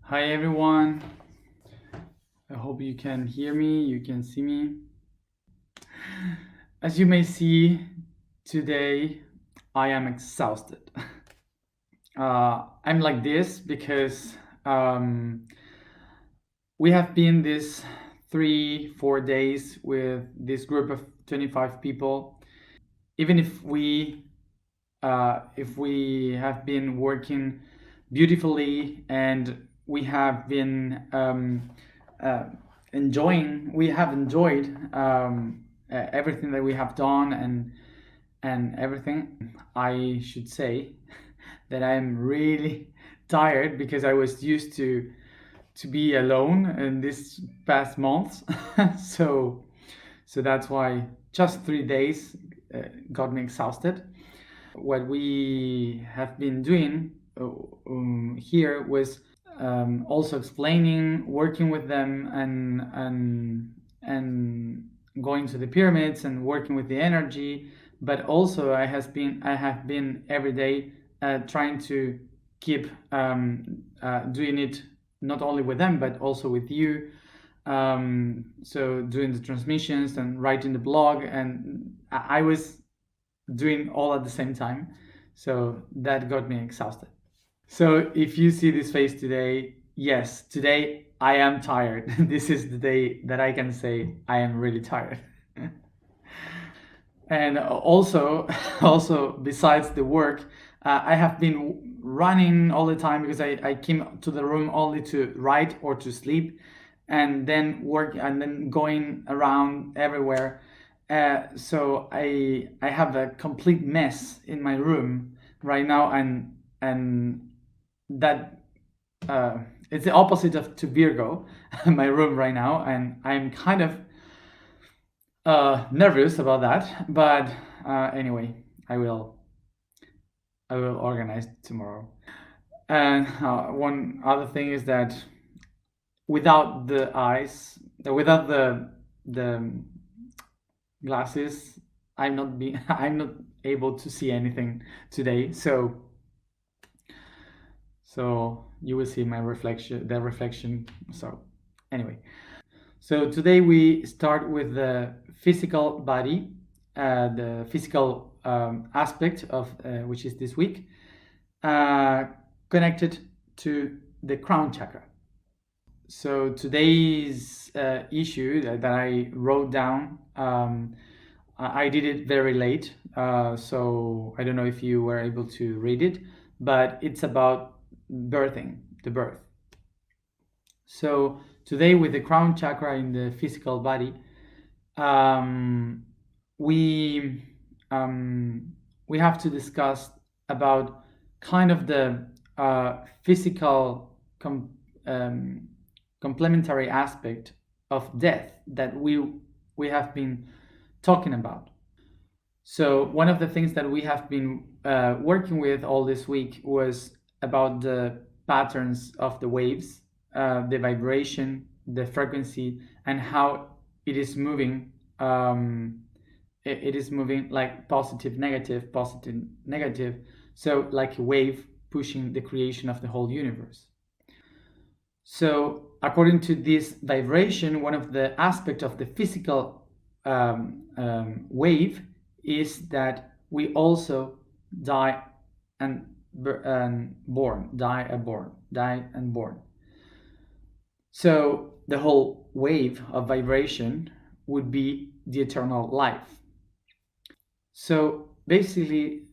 Hi everyone, I hope you can hear me, you can see me. As you may see, today I am exhausted. I'm like this because we have been this 3-4 days with this group of 25 people. Even if we have been working beautifully and we have been uh, we have enjoyed everything that we have done and everything. I should say that I'm really tired because I was used to be alone in this past months. so so that's why just 3 days got me exhausted. What we have been doing here was also explaining, working with them, and going to the pyramids and working with the energy. But also, I have been every day trying to keep doing it not only with them but also with you. So doing the transmissions and writing the blog, and I was doing all at the same time. So that got me exhausted. So if you see this face today, yes, today I am tired. This is the day that I can say I am really tired. And also, also besides the work, I have been running all the time because I came to the room only to write or to sleep, and then work and then going around everywhere. So I have a complete mess in my room right now, and that it's the opposite of to Virgo, my room right now, and I'm kind of nervous about that. But anyway, I will organize tomorrow. And one other thing is that without the eyes, without the glasses, I'm not able to see anything today. So you will see my reflection, the reflection. So anyway, so today we start with the physical body, the physical aspect of which is this week, connected to the crown chakra. So today's issue that I wrote down, I did it very late, so I don't know if you were able to read it, but it's about birthing, the birth. So today, with the crown chakra in the physical body, um, we we have to discuss about kind of the physical complementary aspect of death that we have been talking about. So one of the things that we have been working with all this week was about the patterns of the waves, the vibration, the frequency, and how it is moving. It is moving like positive, negative, positive, negative. So like a wave pushing the creation of the whole universe. So according to this vibration, one of the aspects of the physical wave is that we also die and born, die and born. So the whole wave of vibration would be the eternal life. So basically,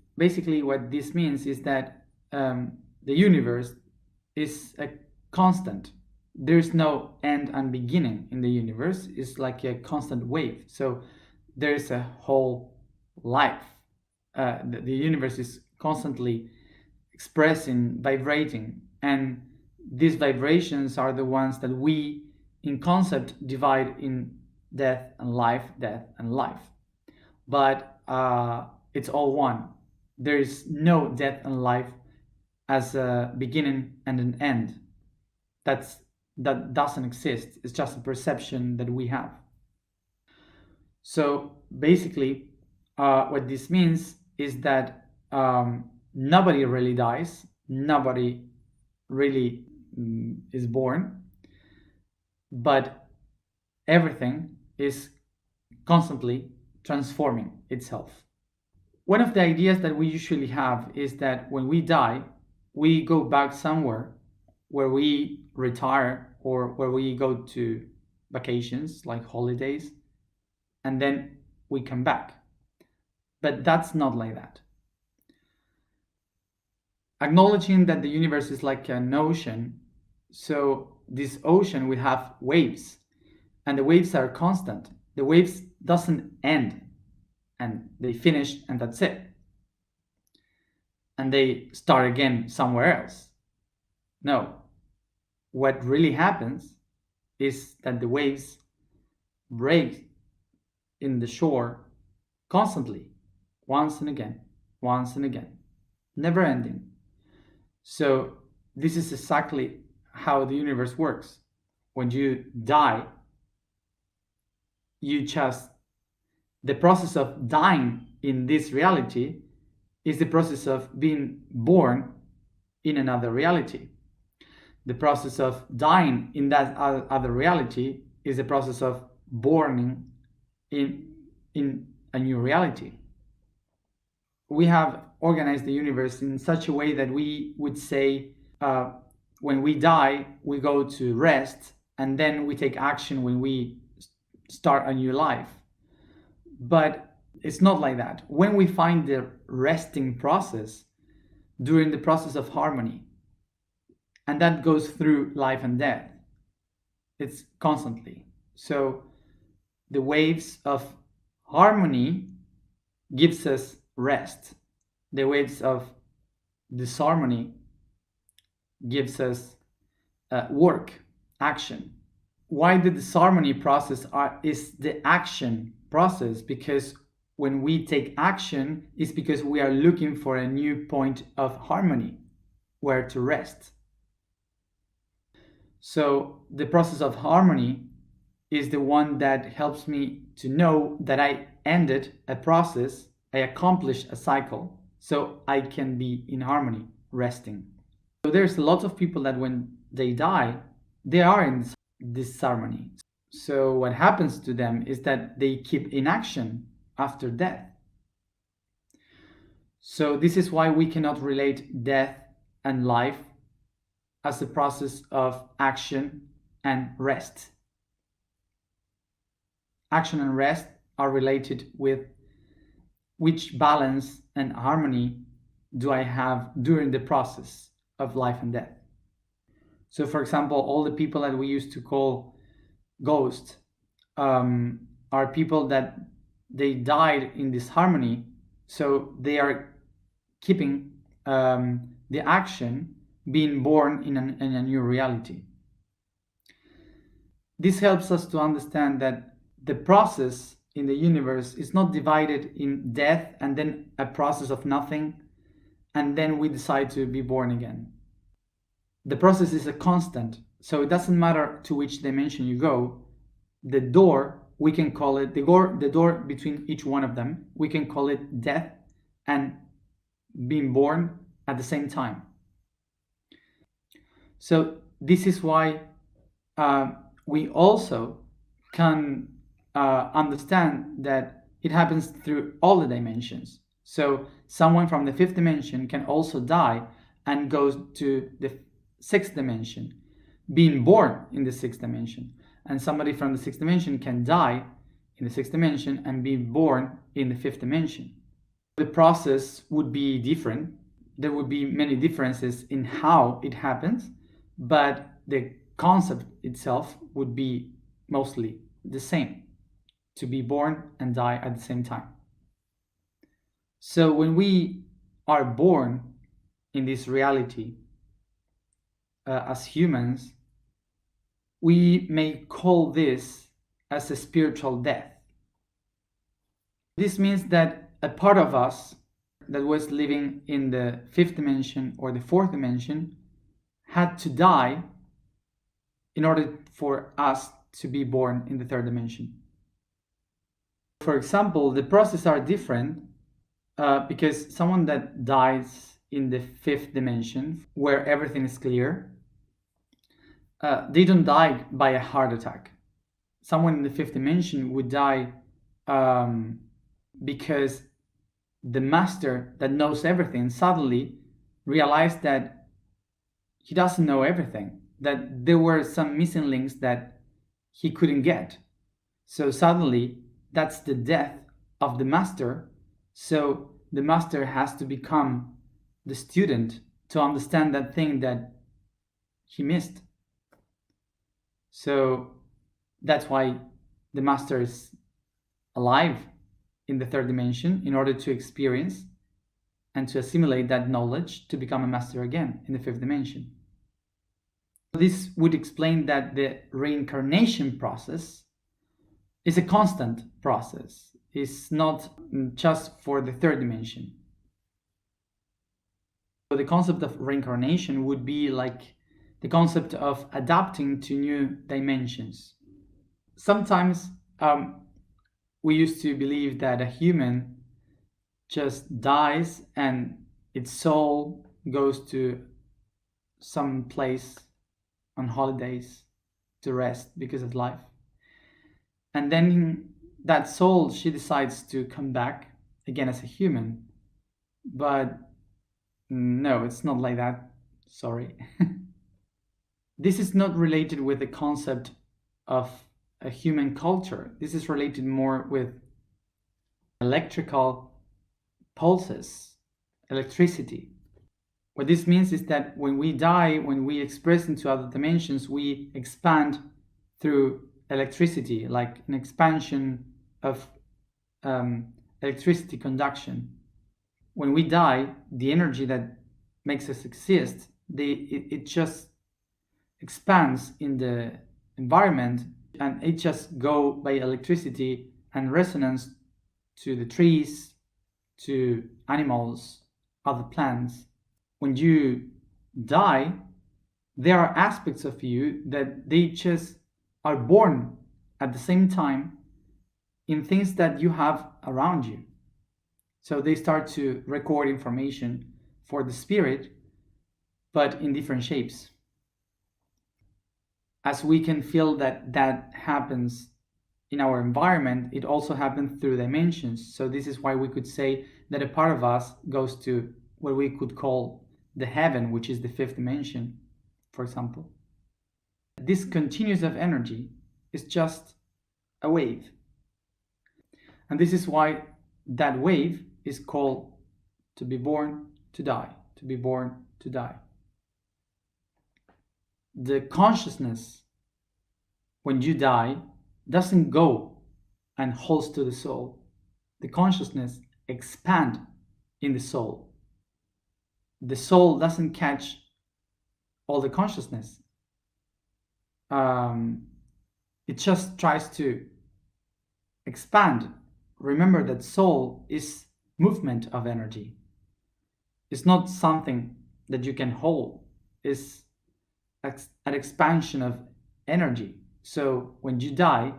what this means is that the universe is a constant. There's no end and beginning in the universe. It's like a constant wave. So there's a whole life. The universe is constantly expressing, vibrating, and these vibrations are the ones that we, in concept, divide in death and life, death and life. But it's all one. There is no death and life as a beginning and an end. That doesn't exist. It's just a perception that we have. So basically, what this means is that nobody really dies. Nobody really is born, but everything is constantly transforming itself. One of the ideas that we usually have is that when we die, we go back somewhere where we retire or where we go to vacations like holidays, and then we come back. But that's not like that. Acknowledging that the universe is like an ocean, so this ocean will have waves, and the waves are constant. The waves doesn't end, and they finish, and that's it. And they start again somewhere else. No. What really happens is that the waves break in the shore constantly, once and again, never ending. So this is exactly how the universe works. When you die, the process of dying in this reality is the process of being born in another reality. The process of dying in that other reality is the process of born in a new reality. We have organized the universe in such a way that we would say when we die, we go to rest, and then we take action when we start a new life. But it's not like that. When we find the resting process during the process of harmony, and that goes through life and death, it's constantly. So the waves of harmony gives us rest. The waves of disharmony gives us work, action. Why the disharmony process is the action process? Because when we take action, it's because we are looking for a new point of harmony where to rest. So the process of harmony is the one that helps me to know that I ended a process, I accomplished a cycle, so I can be in harmony, resting. So there's a lot of people that when they die, they are in disharmony. So what happens to them is that they keep in action after death. So this is why we cannot relate death and life as a process of action and rest. Action and rest are related with which balance and harmony do I have during the process of life and death. So for example, all the people that we used to call ghosts are people that they died in this harmony, so they are keeping the action being born in a new reality. This helps us to understand that the process in the universe is not divided in death and then a process of nothing, and then we decide to be born again. The process is a constant, so it doesn't matter to which dimension you go. The door, we can call it, the door between each one of them, we can call it death and being born at the same time. So this is why we also can understand that it happens through all the dimensions. So someone from the fifth dimension can also die and goes to the sixth dimension, being born in the sixth dimension. And somebody from the sixth dimension can die in the sixth dimension and be born in the fifth dimension. The process would be different. There would be many differences in how it happens, but the concept itself would be mostly the same, to be born and die at the same time. So when we are born in this reality as humans, we may call this as a spiritual death. This means that a part of us that was living in the fifth dimension or the fourth dimension had to die in order for us to be born in the third dimension. For example, the processes are different because someone that dies in the fifth dimension, where everything is clear, they don't die by a heart attack. Someone in the fifth dimension would die because the master that knows everything suddenly realized that he doesn't know everything, that there were some missing links that he couldn't get. So suddenly, that's the death of the master. So the master has to become the student to understand that thing that he missed. So that's why the master is alive in the third dimension, in order to experience and to assimilate that knowledge to become a master again in the fifth dimension. This would explain that the reincarnation process is a constant process. It's not just for the third dimension. So the concept of reincarnation would be like the concept of adapting to new dimensions. Sometimes we used to believe that a human just dies and its soul goes to some place on holidays to rest because of life. And then that soul, she decides to come back again as a human. But no, it's not like that. Sorry. This is not related with the concept of a human culture. This is related more with electrical pulses, electricity. What this means is that when we die, when we express into other dimensions, we expand through electricity, like an expansion of electricity conduction. When we die, the energy that makes us exist, it just expands in the environment, and it just go by electricity and resonance to the trees, to animals, other plants. When you die, there are aspects of you that they just are born at the same time in things that you have around you. So they start to record information for the spirit, but in different shapes. As we can feel that happens in our environment, it also happens through dimensions. So this is why we could say that a part of us goes to what we could call the heaven, which is the fifth dimension, for example. This continuous of energy is just a wave. And this is why that wave is called to be born, to die, to be born, to die. The consciousness, when you die, doesn't go and holds to the soul. The consciousness expands in the soul. The soul doesn't catch all the consciousness. It just tries to expand. Remember that soul is movement of energy. It's not something that you can hold. It's an expansion of energy. So when you die,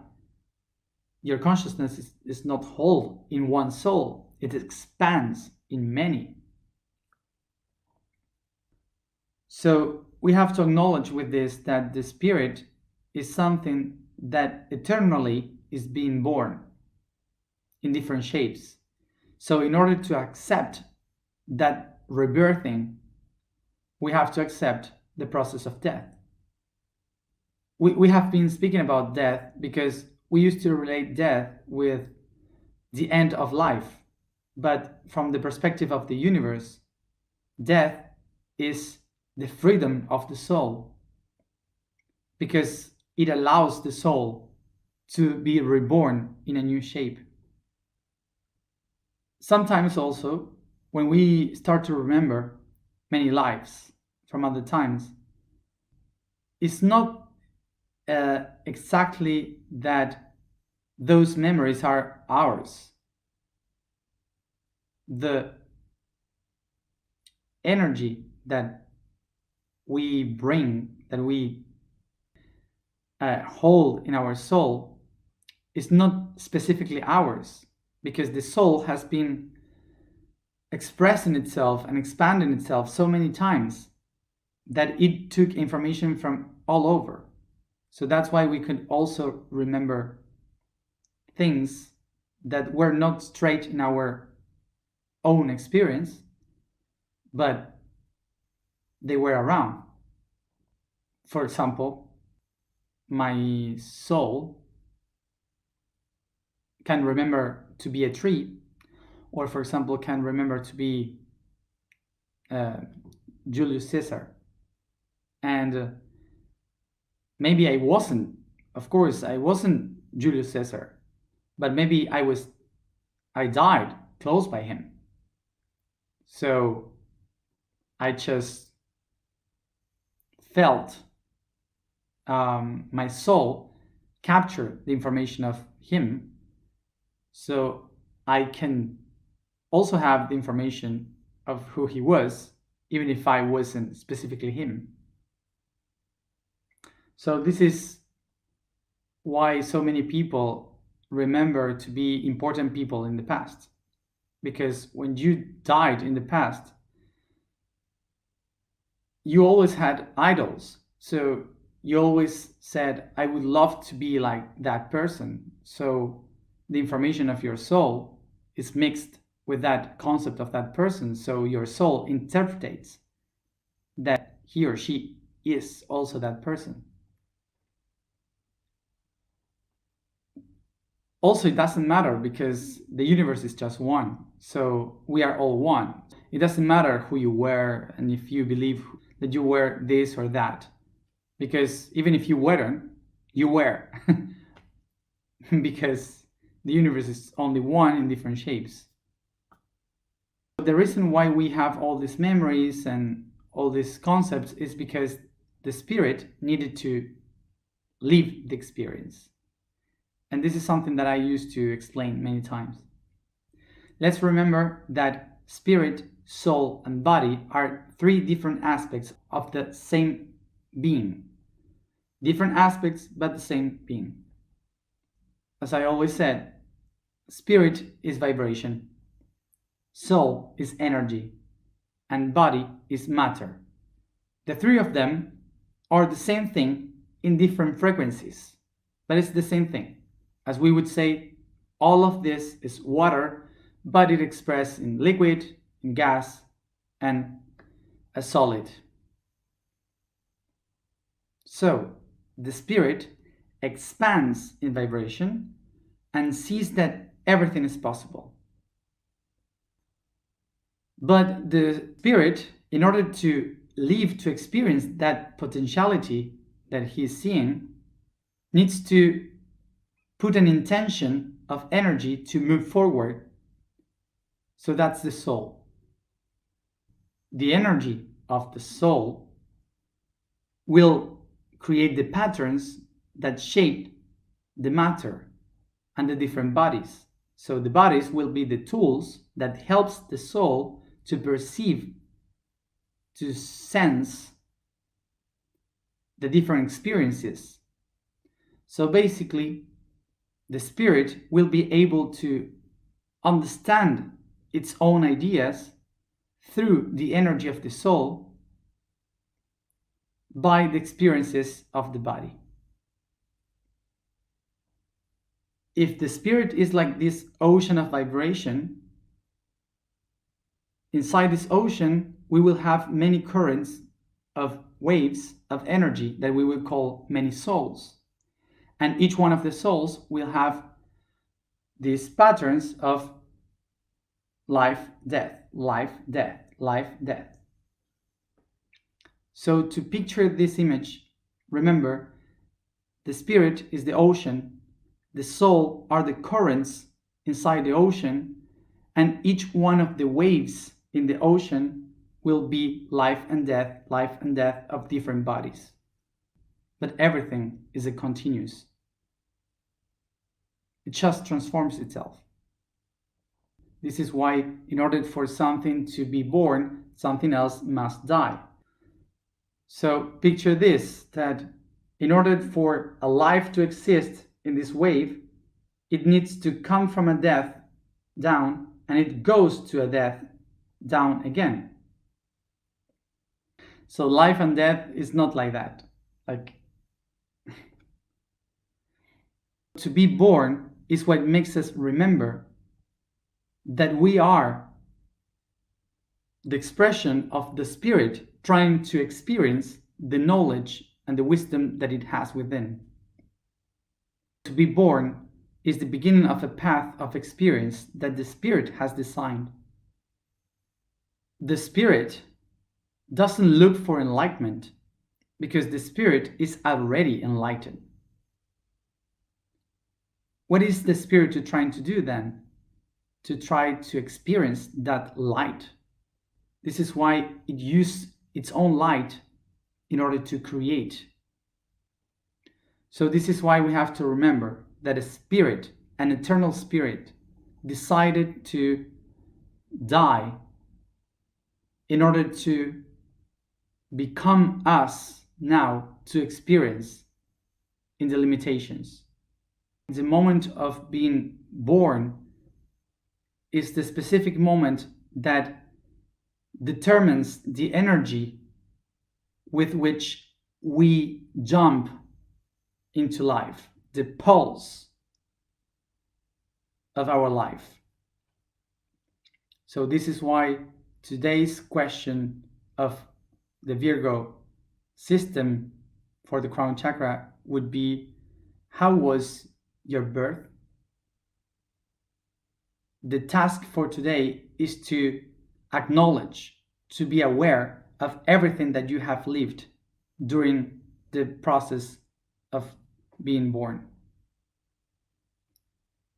your consciousness is not whole in one soul. It expands in many. So we have to acknowledge with this that the spirit is something that eternally is being born in different shapes. So in order to accept that rebirthing, we have to accept the process of death. We have been speaking about death because we used to relate death with the end of life. But from the perspective of the universe, death is the freedom of the soul, because it allows the soul to be reborn in a new shape. Sometimes also, when we start to remember many lives from other times, it's not exactly that those memories are ours. The energy that we bring, that we hold in our soul, is not specifically ours, because the soul has been expressing itself and expanding itself so many times that it took information from all over. So that's why we could also remember things that were not straight in our own experience, but they were around. For example, my soul can remember to be a tree, or for example, can remember to be Julius Caesar. And maybe I wasn't, of course, I wasn't Julius Caesar, but maybe I died close by him. So I just felt my soul capture the information of him, so I can also have the information of who he was, even if I wasn't specifically him. So this is why so many people remember to be important people in the past, because when you died in the past, you always had idols. So you always said, I would love to be like that person. So the information of your soul is mixed with that concept of that person. So your soul interprets that he or she is also that person. Also, it doesn't matter because the universe is just one. So we are all one. It doesn't matter who you were and if you believe that you were this or that. Because even if you weren't, you were. Because the universe is only one in different shapes. The reason why we have all these memories and all these concepts is because the spirit needed to live the experience. And this is something that I used to explain many times. Let's remember that spirit, soul, and body are three different aspects of the same being. Different aspects, but the same being. As I always said, spirit is vibration, soul is energy, and body is matter. The three of them are the same thing in different frequencies, but it's the same thing. As we would say, all of this is water, but it expressed in liquid, in gas, and a solid. So, the spirit expands in vibration and sees that everything is possible. But the spirit, in order to live, to experience that potentiality that he's seeing, needs to put an intention of energy to move forward. So that's the soul. The energy of the soul will create the patterns that shape the matter and the different bodies. So the bodies will be the tools that helps the soul to perceive, to sense the different experiences. So basically, the spirit will be able to understand its own ideas through the energy of the soul by the experiences of the body. If the spirit is like this ocean of vibration, inside this ocean we will have many currents of waves of energy that we will call many souls. And each one of the souls will have these patterns of life, death, life, death, life, death. So to picture this image, remember, the spirit is the ocean, the soul are the currents inside the ocean, and each one of the waves in the ocean will be life and death of different bodies. But everything is a continuous. It just transforms itself. This is why, in order for something to be born, something else must die. So picture this, that in order for a life to exist in this wave, it needs to come from a death down, and it goes to a death down again. So life and death is not like that. Like To be born is what makes us remember that we are the expression of the spirit trying to experience the knowledge and the wisdom that it has within. To be born is the beginning of a path of experience that the spirit has designed. The spirit doesn't look for enlightenment because the spirit is already enlightened. What is the spirit trying to do then? To try to experience that light. This is why it used its own light in order to create. So this is why we have to remember that a spirit, an eternal spirit, decided to die in order to become us now to experience in the limitations. The moment of being born is the specific moment that determines the energy with which we jump into life, the pulse of our life. So this is why today's question of the Virgo system for the crown chakra would be, how was your birth? The task for today is to acknowledge, to be aware of everything that you have lived during the process of being born.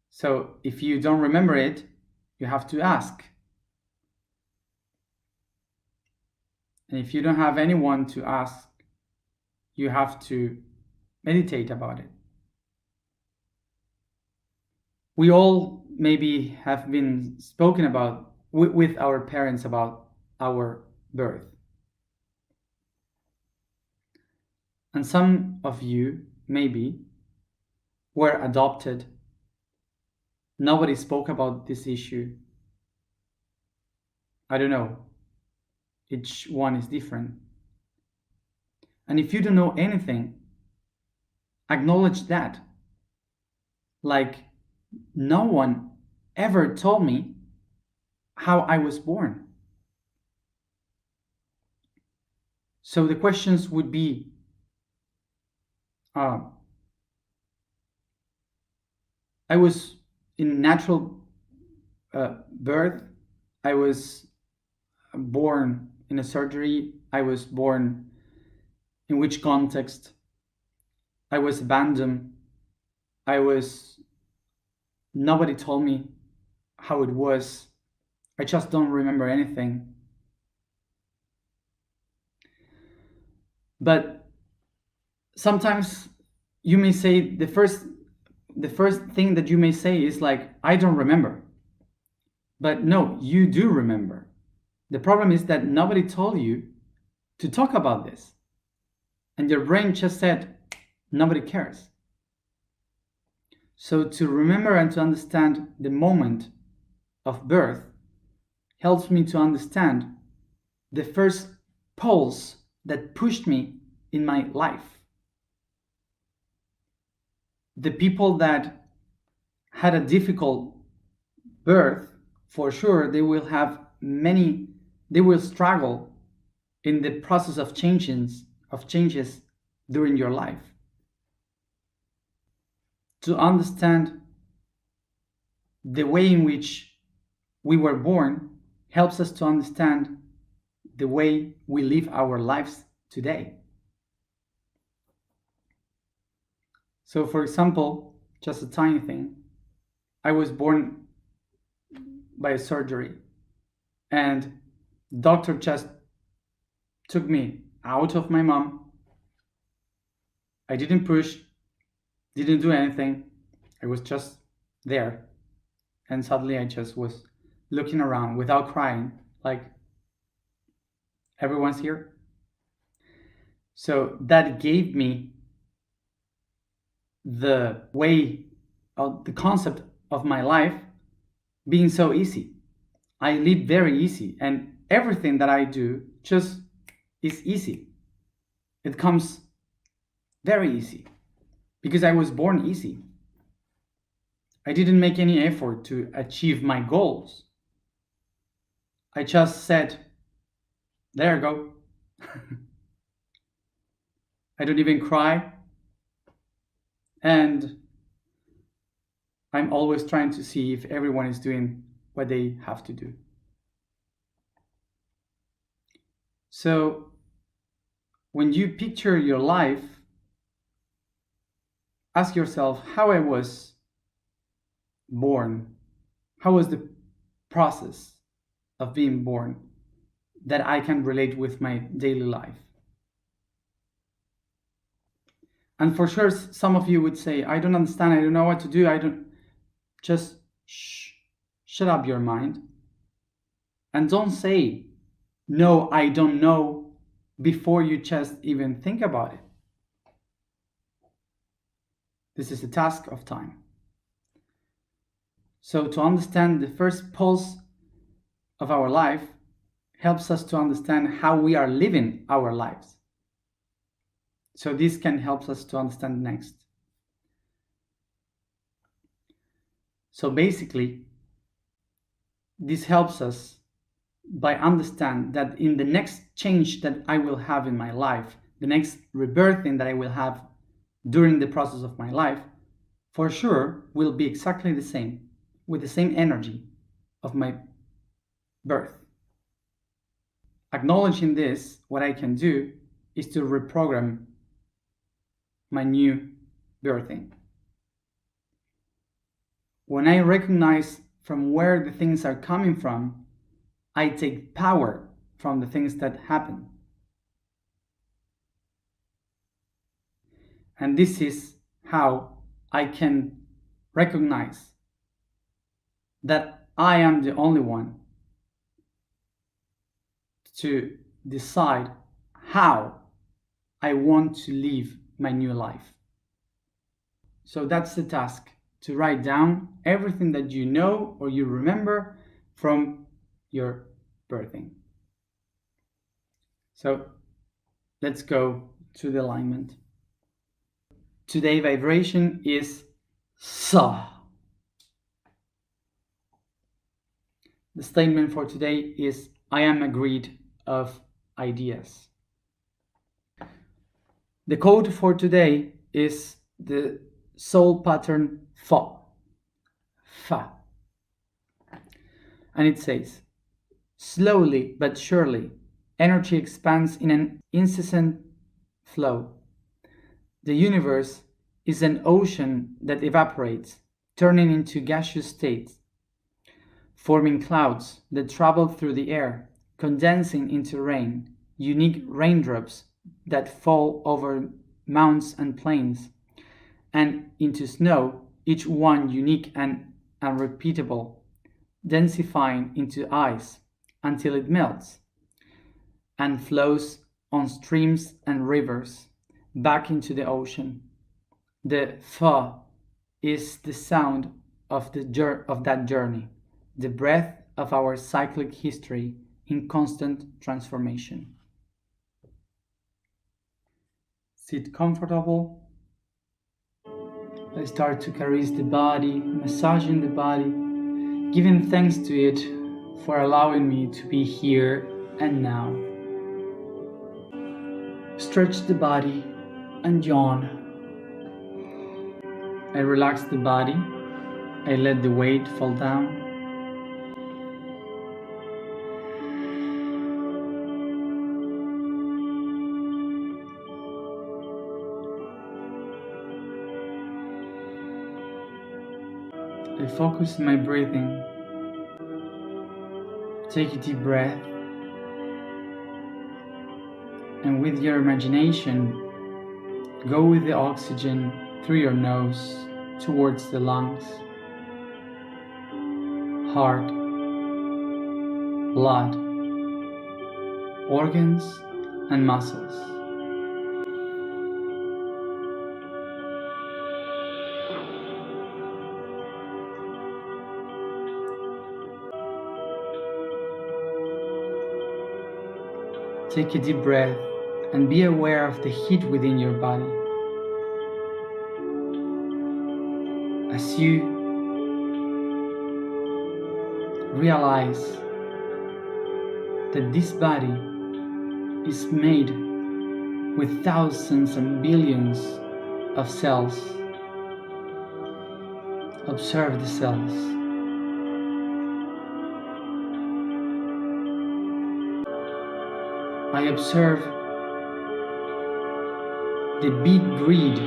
So if you don't remember it, you have to ask. And if you don't have anyone to ask, you have to meditate about it. We all maybe have been spoken about with our parents about our birth. And some of you maybe were adopted. Nobody spoke about this issue. I don't know. Each one is different. And if you don't know anything, acknowledge that. Like, no one ever told me how I was born. So the questions would be, I was in natural birth. I was born in a surgery. I was born in which context? I was abandoned. Nobody told me how it was. I just don't remember anything. But sometimes you may say the first thing that you may say is like, I don't remember. But no, you do remember. The problem is that nobody told you to talk about this. And your brain just said, nobody cares. So to remember and to understand the moment of birth helps me to understand the first pulse that pushed me in my life. The people that had a difficult birth, for sure, they will struggle in the process of changes during your life. To understand the way in which we were born helps us to understand the way we live our lives today. So for example, just a tiny thing, I was born by a surgery and doctor just took me out of my mom. I didn't push, didn't do anything. I was just there. And suddenly I just was looking around without crying, like, everyone's here. So that gave me the way of the concept of my life being so easy. I live very easy, and everything that I do just is easy. It comes very easy because I was born easy. I didn't make any effort to achieve my goals. I just said, there you go. I don't even cry. And I'm always trying to see if everyone is doing what they have to do. So when you picture your life, ask yourself how I was born. How was the process of being born that I can relate with my daily life? And for sure, some of you would say, I don't understand, I don't know what to do, I don't. Just shut up your mind and don't say, no, I don't know, before you just even think about it. This is a task of time. So to understand the first pulse of our life helps us to understand how we are living our lives. So this can help us to understand next. So basically, this helps us by understand that in the next change that I will have in my life, the next rebirthing that I will have during the process of my life, for sure will be exactly the same, with the same energy of my birth. Acknowledging this, what I can do is to reprogram my new birthing. When I recognize from where the things are coming from, I take power from the things that happen. And this is how I can recognize that I am the only one to decide how I want to live my new life. So that's the task, to write down everything that you know or you remember from your birthing. So let's go to the alignment. Today vibration is Sa. The statement for today is I am a grid of ideas. The code for today is the soul pattern Fa. Fa. And it says, slowly but surely, energy expands in an incessant flow. The universe is an ocean that evaporates, turning into gaseous states, forming clouds that travel through the air, condensing into rain, unique raindrops that fall over mountains and plains, and into snow, each one unique and unrepeatable, densifying into ice until it melts and flows on streams and rivers back into the ocean. The Fa is the sound of that journey, the breath of our cyclic history in constant transformation. Sit comfortable. I start to caress the body, massaging the body, giving thanks to it for allowing me to be here and now. Stretch the body and yawn. I relax the body. I let the weight fall down. I focus on my breathing. Take a deep breath. And with your imagination, go with the oxygen through your nose towards the lungs, heart, blood, organs, and muscles. Take a deep breath and be aware of the heat within your body. As you realize that this body is made with thousands and billions of cells. Observe the cells. I observe the big grid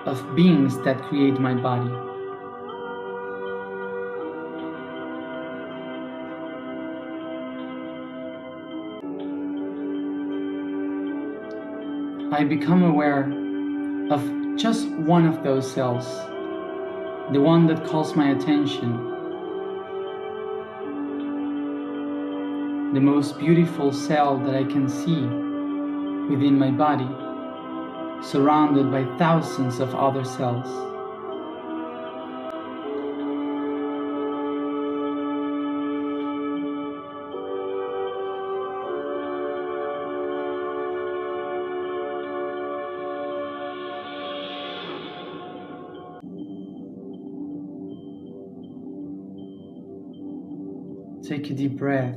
of beings that create my body. I become aware of just one of those cells, the one that calls my attention, the most beautiful cell that I can see within my body, surrounded by thousands of other cells. Take a deep breath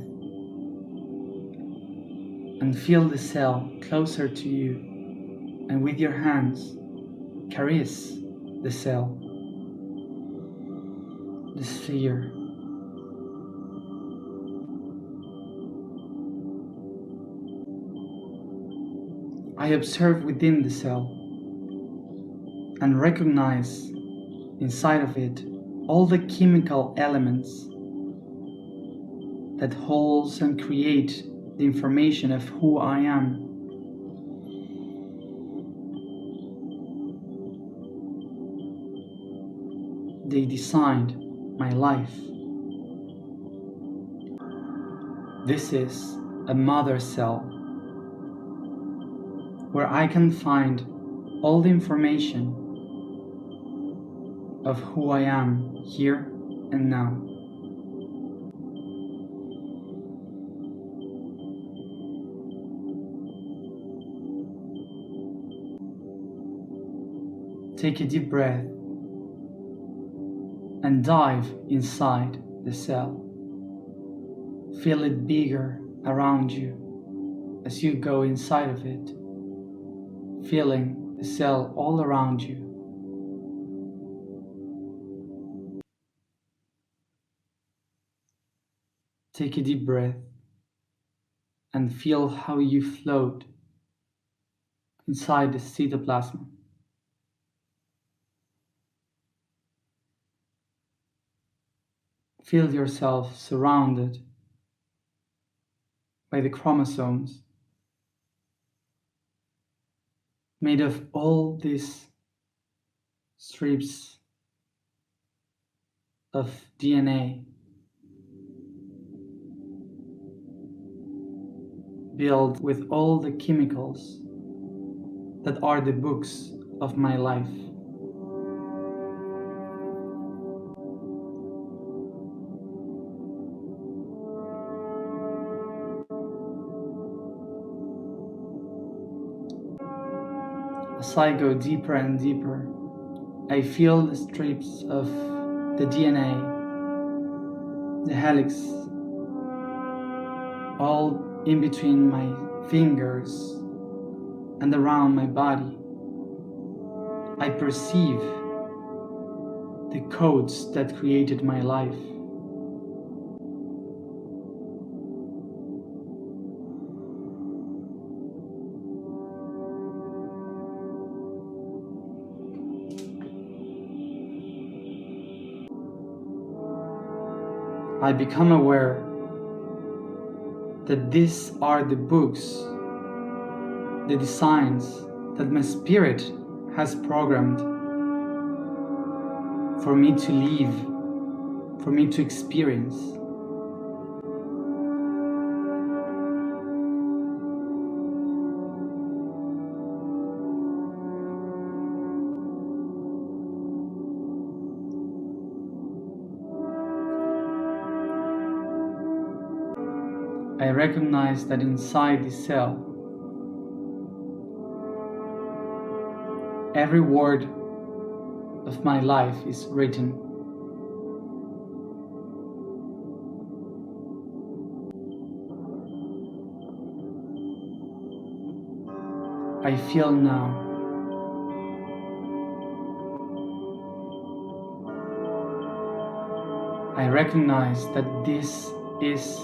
and feel the cell closer to you, and with your hands caress the cell, the sphere. I observe within the cell and recognize inside of it all the chemical elements that holds and create the information of who I am. They designed my life. This is a mother cell where I can find all the information of who I am here and now. Take a deep breath and dive inside the cell. Feel it bigger around you as you go inside of it, feeling the cell all around you. Take a deep breath and feel how you float inside the cytoplasm. Feel yourself surrounded by the chromosomes, made of all these strips of DNA, built with all the chemicals that are the books of my life. As I go deeper and deeper, I feel the strips of the DNA, the helix, all in between my fingers and around my body. I perceive the codes that created my life. I become aware that these are the books, the designs that my spirit has programmed for me to live, for me to experience. I recognize that inside the cell, every word of my life is written. I feel now. I recognize that this is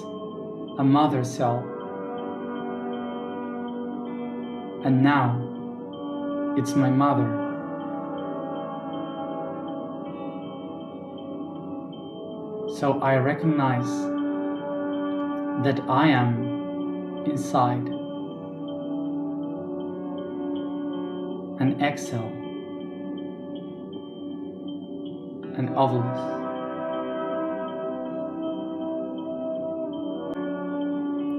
a mother cell, and now it's my mother. So I recognize that I am inside, and exhale, an ovulus.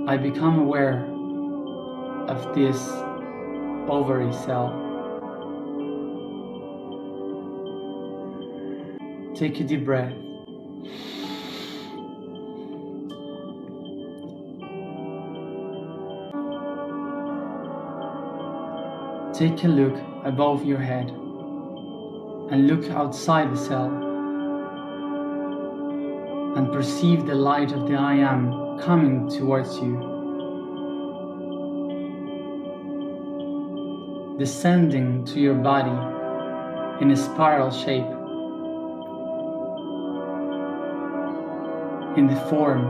I become aware of this ovary cell. Take a deep breath. Take a look above your head and look outside the cell and perceive the light of the I Am coming towards you, descending to your body in a spiral shape, in the form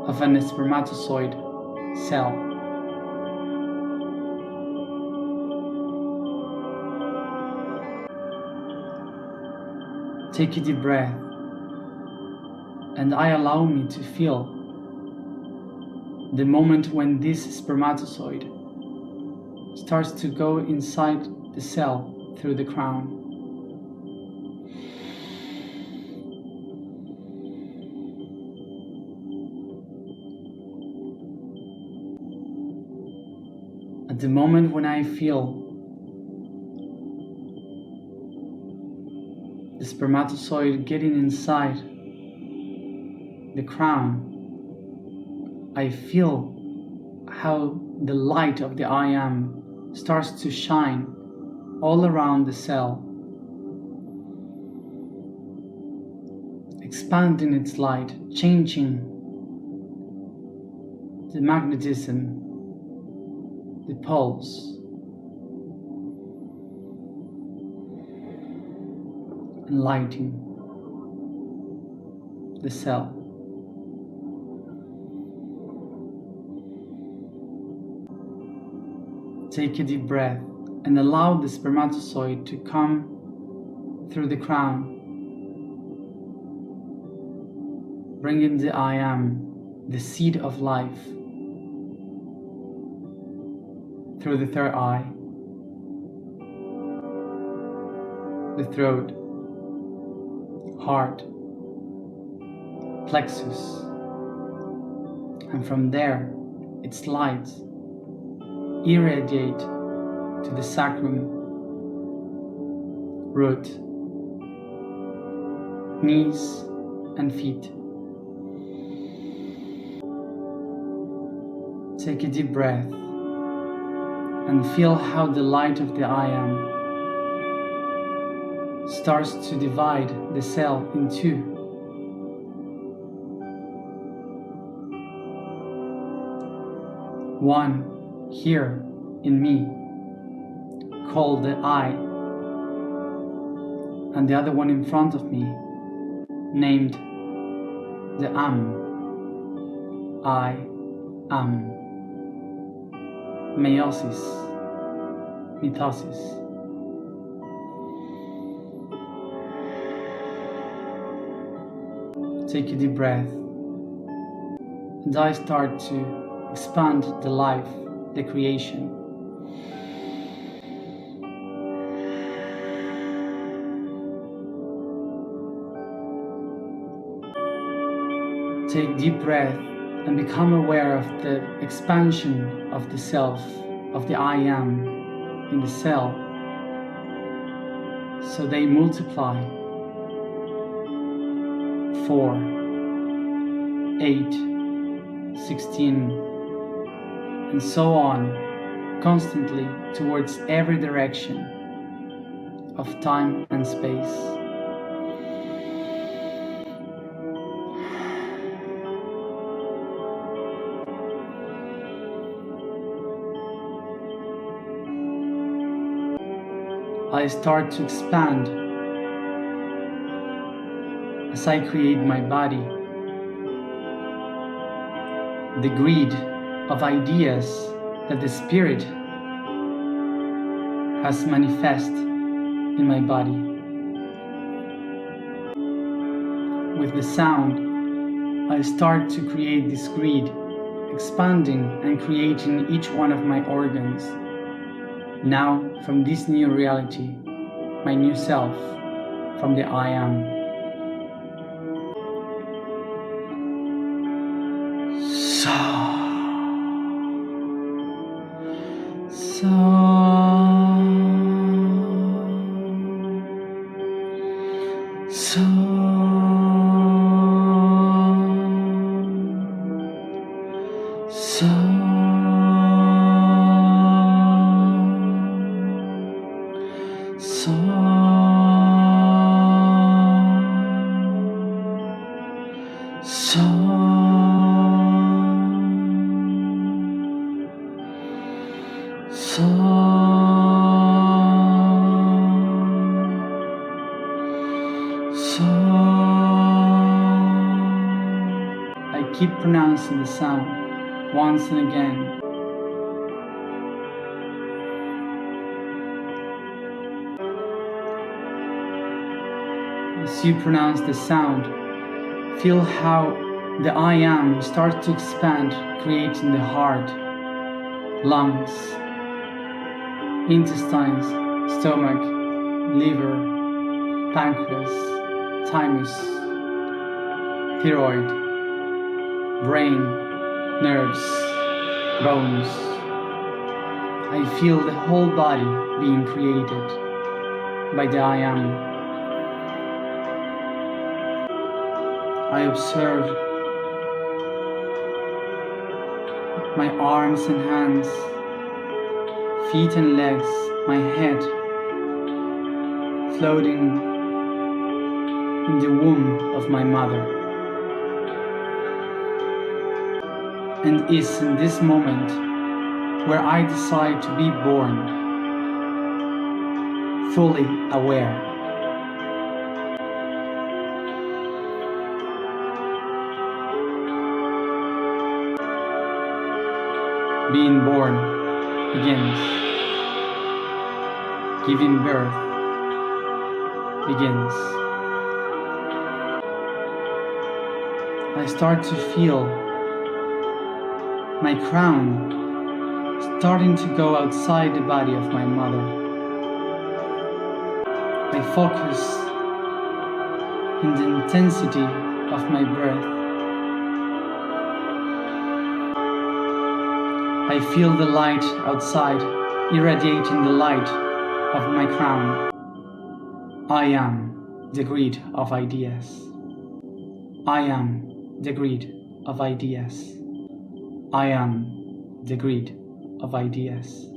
of an spermatozoid cell. Take a deep breath, and I allow me to feel the moment when this spermatozoid starts to go inside the cell through the crown. At the moment when I feel the spermatozoid getting inside the crown, I feel how the light of the I Am starts to shine all around the cell, expanding its light, changing the magnetism, the pulse, and lighting the cell. Take a deep breath and allow the spermatozoid to come through the crown, bringing the I Am, the seed of life, through the third eye, the throat, heart, plexus, and from there its light irradiate to the sacrum, root, knees and feet. Take a deep breath and feel how the light of the I Am starts to divide the cell in two. One here in me, called the I, and the other one in front of me, named the Am. I am. Meiosis, mitosis. Take a deep breath, and I start to expand the life, the creation. Take deep breath and become aware of the expansion of the self, of the I Am in the cell. So they multiply. 4, 8, 16, and so on, constantly towards every direction of time and space. I start to expand as I create my body. The greed of ideas that the spirit has manifest in my body. With the sound, I start to create this greed, expanding and creating each one of my organs. Now, from this new reality, my new self, from the I am. I keep pronouncing the sound once and again. As you pronounce the sound, feel how the I am starts to expand, creating the heart, lungs, intestines, stomach, liver, pancreas, thymus, thyroid, brain, nerves, bones. I feel the whole body being created by the I am. I observe my arms and hands, feet and legs, my head floating in the womb of my mother. And it's in this moment where I decide to be born, fully aware. Being born begins. Giving birth begins. I start to feel my crown starting to go outside the body of my mother. I focus in the intensity of my breath. I feel the light outside irradiating the light of my crown. I am the greed of ideas. I am the greed of ideas. I am the greed of ideas.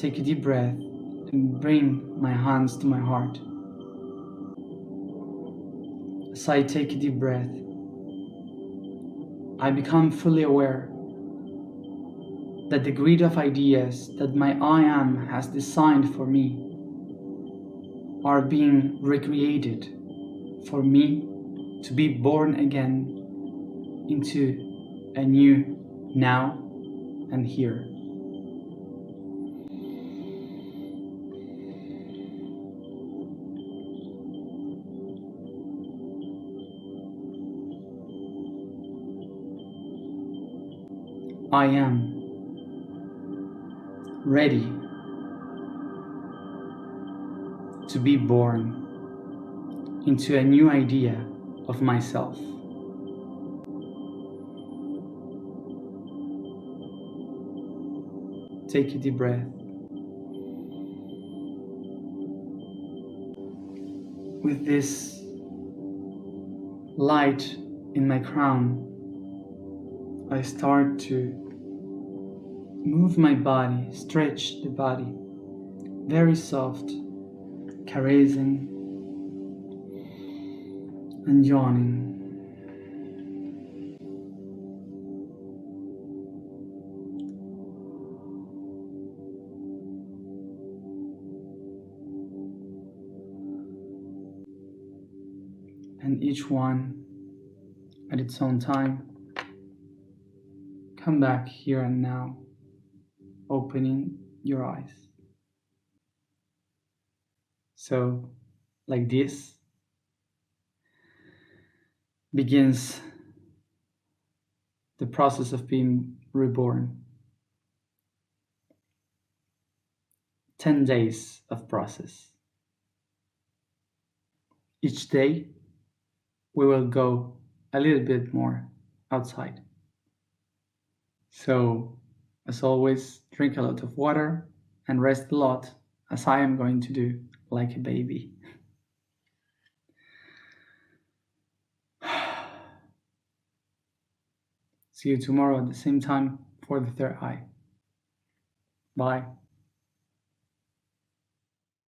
Take a deep breath and bring my hands to my heart. As I take a deep breath, I become fully aware that the greed of ideas that my I am has designed for me are being recreated for me to be born again into a new now and here. I am ready to be born into a new idea of myself. Take a deep breath. With this light in my crown, I start to move my body, stretch the body, very soft, caressing and yawning. each one at its own time. Come back here and now, opening your eyes. So, like this, begins the process of being reborn. 10 days of process. Each day, we will go a little bit more outside. So, as always, drink a lot of water and rest a lot, as I am going to do, like a baby. See you tomorrow at the same time for the third eye. Bye.